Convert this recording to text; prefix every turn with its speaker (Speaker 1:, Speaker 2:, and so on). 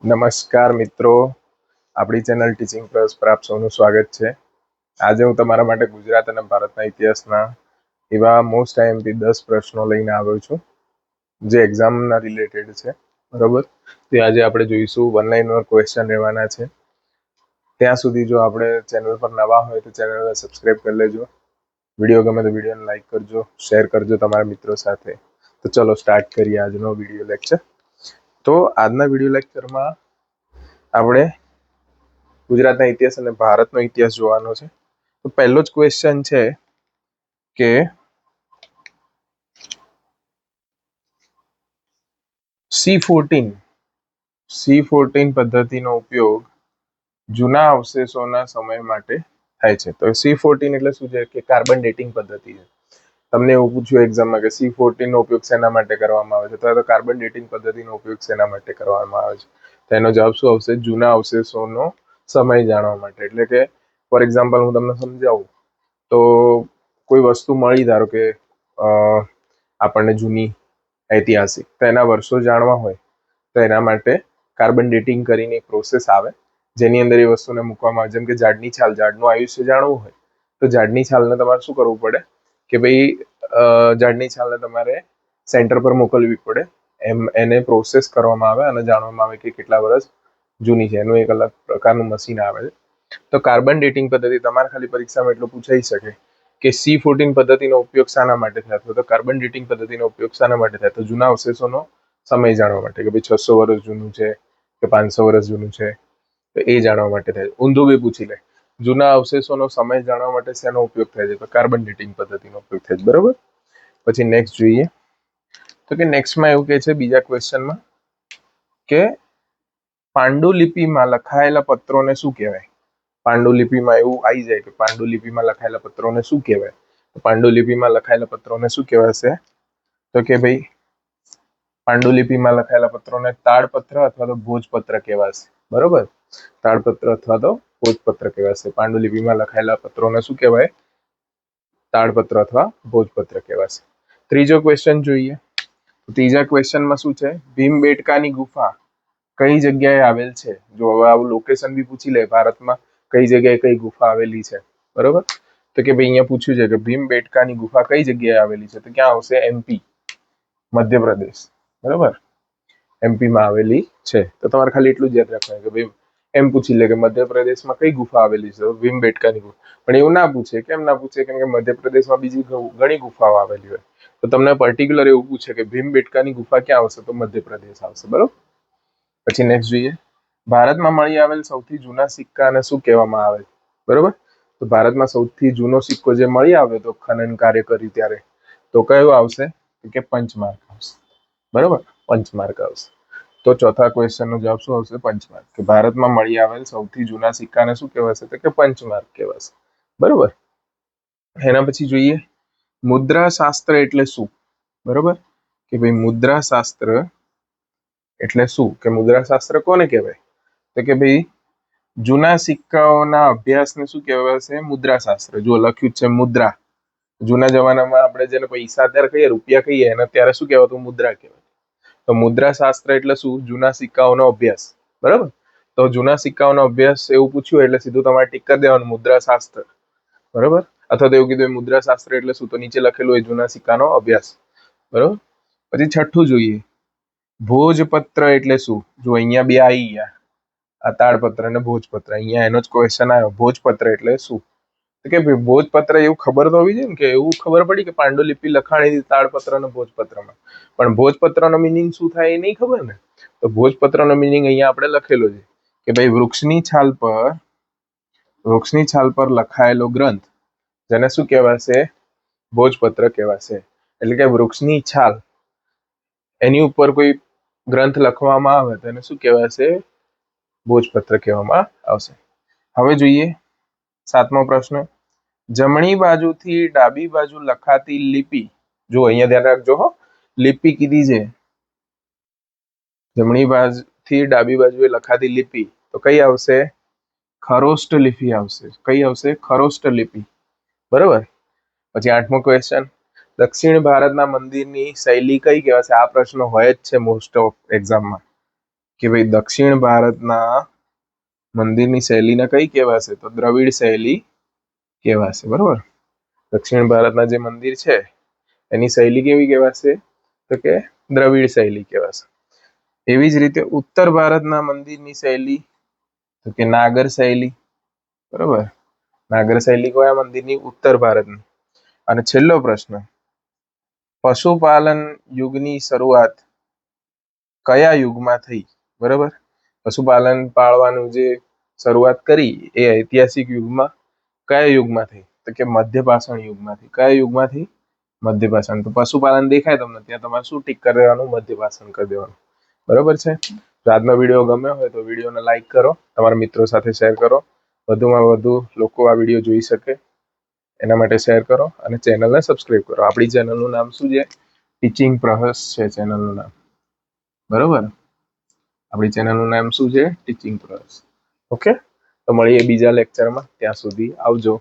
Speaker 1: નમસ્કાર મિત્રો, આપણી ચેનલ ટીચિંગ પ્લસ પર આપ સૌનું સ્વાગત છે. આજે હું તમારા માટે ગુજરાત અને ભારતના ઇતિહાસના એવા મોસ્ટ આઈએમપી 10 પ્રશ્નો લઈને આવ્યો છું જે એક્ઝામના રિલેટેડ છે. બરોબર, તે આજે આપણે જોઈશું. વન લાઇનર ક્વેશ્ચન રહેવાના છે. ત્યાં સુધી જો આપણે ચેનલ પર નવા હોય તો ચેનલને સબસ્ક્રાઇબ કરી લેજો. વિડીયો ગમે તો વિડીયોને લાઈક કરજો, શેર કરજો તમારા મિત્રો સાથે. તો ચલો સ્ટાર્ટ કરીએ આજનો વિડીયો લેક્ચર. તો આજના વિડીયો લેક્ચરમાં આપણે ગુજરાતના ઇતિહાસ અને ભારતનો ઇતિહાસ જોવાનો છે. તો પહેલો જ ક્વેશ્ચન છે કે C14 પદ્ધતિનો ઉપયોગ જૂના અવશેષોના સમય માટે થાય છે. તો C14 એટલે શું છે કે કાર્બન ડેટિંગ પદ્ધતિ છે. તમને એવું પૂછ્યું એક્ઝામમાં કે C14 નો ઉપયોગ શેના માટે કરવામાં આવે છે, તો કાર્બન ડેટિંગ પદ્ધતિનો ઉપયોગ શેના માટે કરવામાં આવે છે? તો એનો જવાબ શું આવશે? જૂના અવશેષોનો સમય જાણવા માટે. એટલે કે ફોર એક્ઝામ્પલ હું તમને સમજાવું તો કોઈ વસ્તુ મળી, ધારો કે આપણને જૂની ઐતિહાસિક, તો એના વર્ષો જાણવા હોય તો એના માટે કાર્બન ડેટિંગ કરીને એક પ્રોસેસ આવે જેની અંદર એ વસ્તુને મૂકવામાં આવે. જેમ કે ઝાડની છાલ, ઝાડનું આયુષ્ય જાણવું હોય તો ઝાડની છાલને તમારે શું કરવું પડે કે ભાઈ ઝાડની છાલને તમારે સેન્ટર પર મોકલવી પડે. એને પ્રોસેસ કરવામાં આવે અને જાણવામાં આવે કે કેટલા વર્ષ જૂની છે. એનું એક અલગ પ્રકારનું મશીન આવે છે. તો કાર્બન ડેટિંગ પદ્ધતિ તમારે ખાલી પરીક્ષામાં એટલું પૂછાઈ શકે કે C14 પદ્ધતિનો ઉપયોગ શાના માટે થાય? તો કાર્બન ડેટિંગ પદ્ધતિનો ઉપયોગ શાના માટે થાય? તો જૂના અવશેષોનો સમય જાણવા માટે, કે ભાઈ 600 વર્ષ જૂનું છે કે 500 વર્ષ જૂનું છે, તો એ જાણવા માટે થાય. ઊંધું બી પૂછી લે, જૂના અવશેષોનો સમય જાણવા માટે શેનો ઉપયોગ થાય છે? તો કાર્બન ડેટિંગ પદ્ધતિનો ઉપયોગ થાય છે. બરોબર. પછી નેક્સ્ટ જોઈએ તો કે નેક્સ્ટમાં એવું કહે છે બીજા ક્વેશ્ચનમાં કે પાંડુલિપિમાં લખાયેલા પત્રોને શું કહેવાય? પાંડુલિપિમાં એવું આવી જાય કે પાંડુલિપિમાં લખાયેલા પત્રોને શું કહેવાય? તો પાંડુલિપિમાં લખાયેલા પત્રોને શું કહેવાશે? તો કે ભાઈ પાંડુલિપિમાં લખાયેલા પત્રોને તાડપત્ર અથવા તો ભોજપત્ર કહેવાશે. બરોબર, તાડપત્ર અથવા તો ભોજપત્ર કહેવાશે. પાંડુલિપિમાં લખાયેલા પત્રોને શું કહેવાય? તાડપત્ર અથવા ભોજપત્ર કહેવાશે. ત્રીજો ક્વેશ્ચન જોઈએ. ત્રીજા ક્વેશ્ચનમાં શું છે? ભીમબેટકાની ગુફા કઈ જગ્યાએ આવેલ છે? જો હવે આવું લોકેશન બી પૂછી લે, ભારતમાં કઈ જગ્યાએ કઈ ગુફા આવેલી છે. બરોબર, તો કે ભાઈ અહીંયા પૂછ્યું છે કે ભીમબેટકાની ગુફા કઈ જગ્યાએ આવેલી છે? તો ક્યાં આવશે? MP, મધ્યપ્રદેશ. બરોબર, MP માં આવેલી છે. તો તમારે ખાલી એટલું જ યાદ રાખવાનું કે ભાઈ એમ પૂછી લે કે મધ્યપ્રદેશમાં કઈ ગુફા આવેલી છે? ભીમબેટકાની ગુફા. પણ એવું ના પૂછે. કેમ ના પૂછે? કેમ કે મધ્યપ્રદેશમાં બીજી ઘણી ગુફાઓ આવેલી હોય. તો તમને પર્ટિક્યુલર એવું પૂછે કે ભીમબેટકાની ગુફા ક્યાં આવશે? તો મધ્યપ્રદેશ આવશે. બરોબર. પછી નેક્સ્ટ જોઈએ. ભારતમાં મળી આવેલ સૌથી જૂના સિક્કાને શું કહેવામાં આવે? બરોબર, તો ભારતમાં સૌથી જૂનો સિક્કો જે મળી આવ્યો તો ખનન કાર્ય કર્યું ત્યારે, તો કયો આવશે? કે પંચમાર્ક આવશે. બરોબર, પંચમાર્ક આવશે. તો ચોથા ક્વેશ્ચનનો જવાબ શું આવશે? પંચમાર્ક. કે ભારતમાં મળી આવેલ સૌથી જૂના સિક્કાને શું કહેવાશે? તો કે પંચમાર્ક કહેવાશે. બરોબર. એના પછી જોઈએ મુદ્રા શાસ્ત્ર એટલે શું? બરોબર, કે ભાઈ મુદ્રા શાસ્ત્ર એટલે શું? કે મુદ્રા શાસ્ત્ર કોને કહેવાય? તો કે ભાઈ જૂના સિક્કાઓના અભ્યાસને શું કહેવાશે? મુદ્રા શાસ્ત્ર. જો લખ્યું છે મુદ્રા. જૂના જમાનામાં આપણે જેને પૈસા અત્યારે કહીએ, રૂપિયા કહીએ, એને ત્યારે શું કહેવાતું? મુદ્રા કહેવાય. તો મુદ્રા શાસ્ત્ર એટલે શું? જૂના સિક્કાઓનો અભ્યાસ. બરાબર, તો જૂના સિક્કાઓનો અભ્યાસ એવું પૂછ્યું એટલે સીધું તમારે ટીક કરી દેવાનું મુદ્રા શાસ્ત્ર. બરોબર, અથવા તો એવું કીધું મુદ્રા શાસ્ત્ર એટલે શું? તો નીચે લખેલું હોય જૂના સિક્કાનો અભ્યાસ. બરોબર. પછી છઠ્ઠું જોઈએ. ભોજપત્ર એટલે શું? જો અહીંયા બે આવી ગયા, આ તાડપત્ર અને ભોજપત્ર. અહીંયા એનો જ ક્વેશ્ચન આવ્યો, ભોજપત્ર એટલે શું? તો કે ભાઈ ભોજપત્ર એવું ખબર તો હોવી જોઈએ ને, કે એવું ખબર પડી કે પાંડુલિપિ લખાણી તાડપત્ર અને ભોજપત્રમાં, પણ ભોજપત્રનો મિનિંગ શું થાય એ નહીં ખબર ને. તો ભોજપત્રનો મિનિંગ અહીંયા આપણે લખેલો છે કે ભાઈ વૃક્ષની છાલ પર લખાયેલો ગ્રંથ, જેને શું કહેવાશે? ભોજપત્ર કહેવાશે. એટલે કે વૃક્ષની છાલ, એની ઉપર કોઈ ગ્રંથ લખવામાં આવે તો એને શું કહેવાશે? ભોજપત્ર કહેવામાં આવશે. હવે જોઈએ સાતમો પ્રશ્ન. જમણી બાજુથી ડાબી બાજુ લખાતી લિપિ, જો અહીંયા ધ્યાન રાખજો હો, લિપિ કીધી છે. જમણી બાજુથી ડાબી બાજુએ લખાતી લિપિ તો કઈ આવશે? ખરોષ્ટ લિપિ આવશે. કઈ આવશે? ખરોષ્ટ લિપિ. બરોબર. પછી આઠમો ક્વેશ્ચન. દક્ષિણ ભારતના મંદિરની શૈલી કઈ કહેવાશે? આ પ્રશ્ન હોય જ છે મોસ્ટ ઓફ એક્ઝામમાં, કે ભાઈ દક્ષિણ ભારતના મંદિરની શૈલીને કઈ કહેવાશે? તો દ્રવિડ શૈલી કહેવાશે. બરોબર. દક્ષિણ ભારતના જે મંદિર છે એની શૈલી કેવી કહેવાશે? તો કે દ્રવિડ શૈલી કહેવાશે. એવી જ રીતે ઉત્તર ભારતના મંદિરની શૈલી તો કે નાગર શૈલી. બરોબર. નાગર શૈલી કયા મંદિરની? ઉત્તર ભારતની. અને છેલ્લો પ્રશ્ન, પશુપાલન યુગની શરૂઆત કયા યુગમાં થઈ? બરોબર. પશુપાલન પાળવાનું જે શરૂઆત કરી એ ઐતિહાસિક યુગમાં કયા યુગમાં થઈ? તો કે મધ્યપાષાણ યુગમાંથી. કયા યુગમાંથી? મધ્યપાષાણ. તો પશુપાલન દેખાય તમને ત્યાં તમારે શું ટીક કરી દેવાનું? મધ્યપાષાણ કરી દેવાનું. બરોબર છે. તો આજનો વિડીયો ગમ્યો હોય તો વિડીયોને લાઈક કરો, તમારા મિત્રો સાથે શેર કરો, વધુમાં વધુ લોકો આ વિડીયો જોઈ શકે એના માટે શેર કરો અને ચેનલને સબસ્ક્રાઇબ કરો. આપણી ચેનલનું નામ શું છે? ટીચિંગ પ્રહસ છે ચેનલનું નામ. બરોબર. આપણી ચેનલનું નામ શું છે? ટીચિંગ પ્રહસ. ઓકે. તો મળીએ બીજા લેક્ચરમાં. ત્યાં સુધી આવજો.